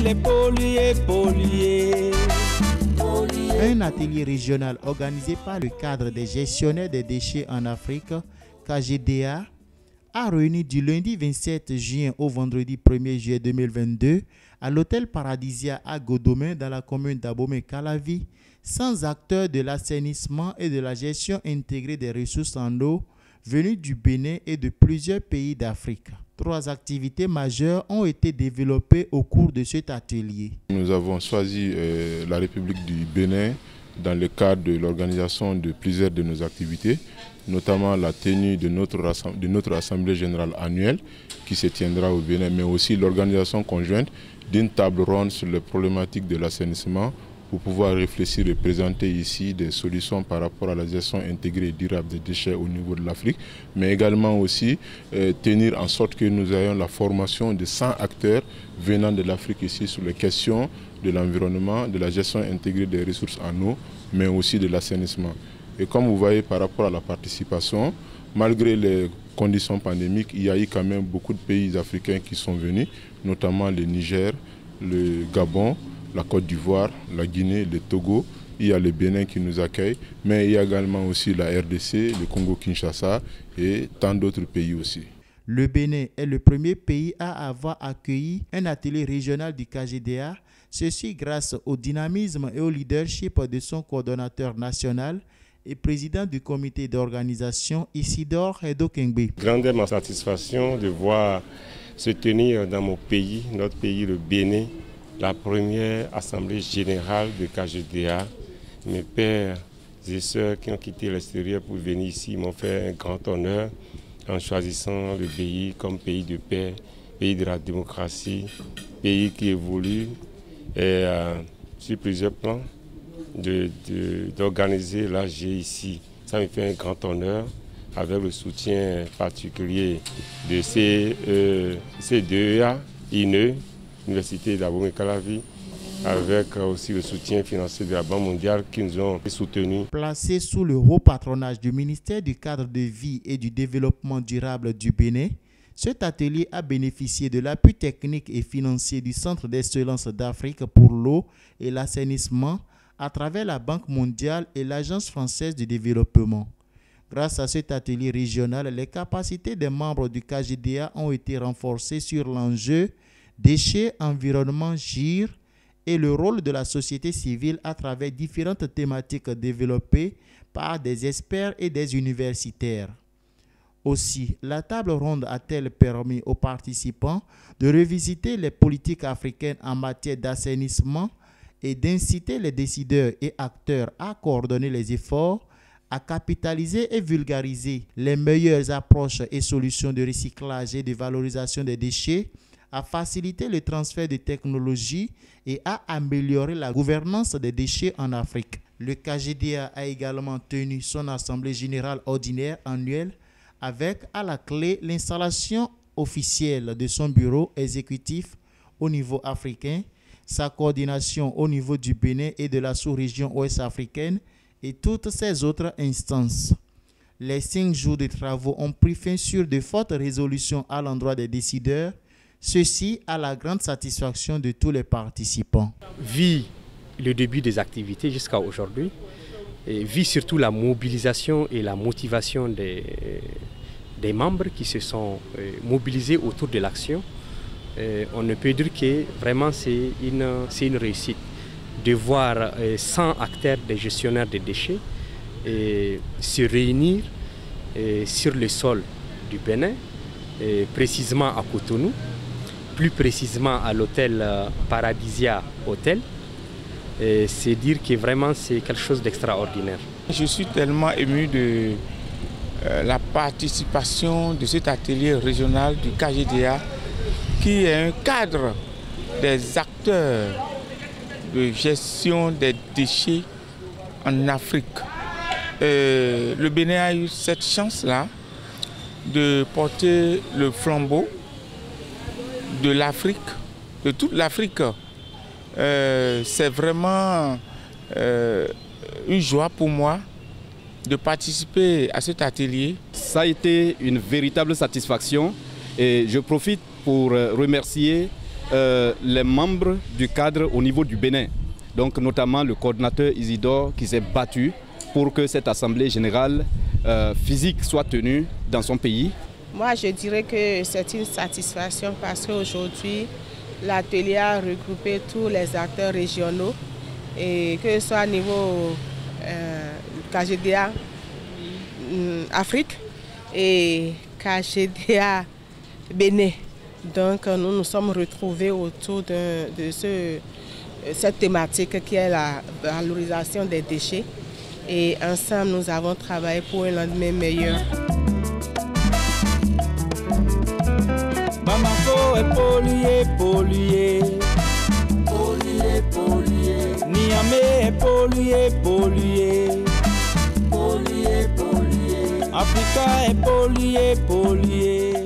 les polluer. Un atelier régional organisé par le cadre des gestionnaires des déchets en Afrique, KGDA, a réuni du lundi 27 juin au vendredi 1er juillet 2022 à l'hôtel Paradisia à Godomé dans la commune d'Abomey-Calavi, 100 acteurs de l'assainissement et de la gestion intégrée des ressources en eau venus du Bénin et de plusieurs pays d'Afrique. 3 activités majeures ont été développées au cours de cet atelier. Nous avons choisi la République du Bénin dans le cadre de l'organisation de plusieurs de nos activités, notamment la tenue de notre Assemblée générale annuelle qui se tiendra au Bénin, mais aussi l'organisation conjointe d'une table ronde sur les problématiques de l'assainissement pour pouvoir réfléchir et présenter ici des solutions par rapport à la gestion intégrée et durable des déchets au niveau de l'Afrique, mais également aussi tenir en sorte que nous ayons la formation de 100 acteurs venant de l'Afrique ici sur les questions de l'environnement, de la gestion intégrée des ressources en eau, mais aussi de l'assainissement. Et comme vous voyez par rapport à la participation, malgré les conditions pandémiques, il y a eu quand même beaucoup de pays africains qui sont venus, notamment le Niger, le Gabon, la Côte d'Ivoire, la Guinée, le Togo. Il y a le Bénin qui nous accueille, mais il y a également aussi la RDC, le Congo-Kinshasa et tant d'autres pays aussi. Le Bénin est le premier pays à avoir accueilli un atelier régional du KGDA, ceci grâce au dynamisme et au leadership de son coordonnateur national et président du comité d'organisation Isidore Edokengbe. Grande est ma satisfaction de voir se tenir dans mon pays, notre pays, le Bénin, la première assemblée générale de KGDA. Mes pères et sœurs qui ont quitté l'extérieur pour venir ici m'ont fait un grand honneur en choisissant le pays comme pays de paix, pays de la démocratie, pays qui évolue et, sur plusieurs plans d'organiser l'AG ici. Ça me fait un grand honneur avec le soutien particulier de CDEA, INE, Université d'Abomey-Calavi, avec aussi le soutien financier de la Banque mondiale qui nous ont soutenus. Placé sous le haut patronage du ministère du Cadre de vie et du développement durable du Bénin, cet atelier a bénéficié de l'appui technique et financier du Centre d'excellence d'Afrique pour l'eau et l'assainissement à travers la Banque mondiale et l'Agence française de développement. Grâce à cet atelier régional, les capacités des membres du KGDA ont été renforcées sur l'enjeu déchets, environnement, GIR et le rôle de la société civile à travers différentes thématiques développées par des experts et des universitaires. Aussi, la table ronde a-t-elle permis aux participants de revisiter les politiques africaines en matière d'assainissement et d'inciter les décideurs et acteurs à coordonner les efforts, à capitaliser et vulgariser les meilleures approches et solutions de recyclage et de valorisation des déchets, à faciliter le transfert de technologies et à améliorer la gouvernance des déchets en Afrique. Le KGDA a également tenu son assemblée générale ordinaire annuelle avec à la clé l'installation officielle de son bureau exécutif au niveau africain, sa coordination au niveau du Bénin et de la sous-région ouest africaine et toutes ses autres instances. Les 5 jours de travaux ont pris fin sur de fortes résolutions à l'endroit des décideurs, ceci à la grande satisfaction de tous les participants. Vu le début des activités jusqu'à aujourd'hui, vu surtout la mobilisation et la motivation des membres qui se sont mobilisés autour de l'action, on ne peut dire que vraiment c'est une réussite de voir 100 acteurs des gestionnaires de déchets se réunir sur le sol du Bénin, précisément à Cotonou, plus précisément à l'hôtel Paradisia Hôtel. C'est dire que vraiment c'est quelque chose d'extraordinaire. Je suis tellement ému de la participation de cet atelier régional du KGDA qui est un cadre des acteurs de gestion des déchets en Afrique. Le Bénin a eu cette chance-là de porter le flambeau de l'Afrique, de toute l'Afrique. C'est vraiment une joie pour moi de participer à cet atelier. Ça a été une véritable satisfaction et je profite pour remercier les membres du cadre au niveau du Bénin. Donc notamment le coordinateur Isidore qui s'est battu pour que cette assemblée générale physique soit tenue dans son pays. Moi je dirais que c'est une satisfaction parce qu'aujourd'hui l'atelier a regroupé tous les acteurs régionaux et que ce soit au niveau KGDA Afrique et KGDA Bénin. Donc nous nous sommes retrouvés autour de cette thématique qui est la valorisation des déchets et ensemble nous avons travaillé pour un lendemain meilleur. Bamako est pollué. Niamey est pollué. Africa est pollué.